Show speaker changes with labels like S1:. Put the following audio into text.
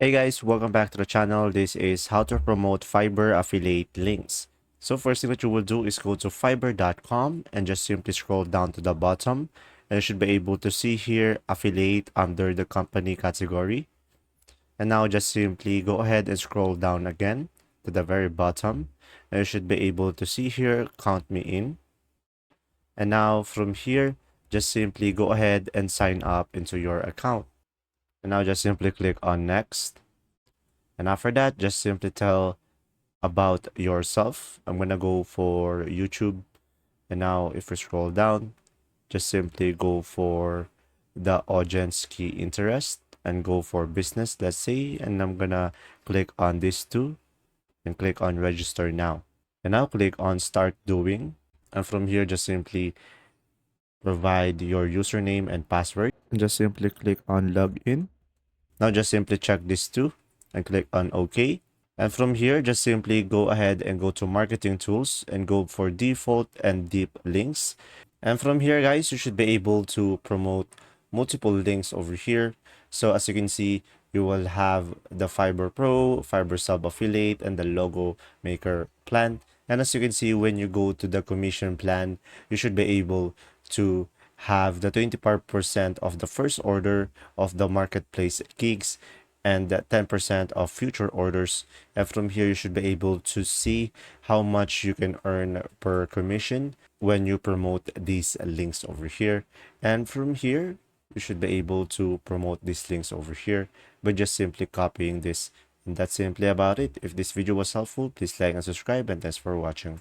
S1: Hey guys, welcome back to the channel. This is how to promote Fiverr affiliate links. So first thing that you will do is go to fiverr.com and just simply scroll down to the bottom, and you should be able to see here affiliate under the company category. And now just simply go ahead and scroll down again to the very bottom, and you should be able to see here count me in. And now from here, just simply go ahead and sign up into your account. And now just simply click on next. And after that, just simply tell about yourself. I'm gonna go for YouTube. And now if we scroll down, just simply go for the audience key interest and go for business, let's say. And I'm gonna click on these two and click on register now. And now click on start doing. And from here, just simply provide your username and password. And just simply click on login. Now just simply check these two and click on OK. And from here, just simply go ahead and go to marketing tools and go for default and deep links. And from here, guys, you should be able to promote multiple links over here. So as you can see, you will have the Fiverr Pro, Fiverr Sub Affiliate, and the Logo Maker plan. And as you can see, when you go to the commission plan, you should be able to have the 25% of the first order of the marketplace gigs and 10% of future orders. And from here, you should be able to see how much you can earn per commission when you promote these links over here. And from here, you should be able to promote these links over here by just simply copying this. And that's simply about it. If this video was helpful, please like and subscribe, and thanks for watching.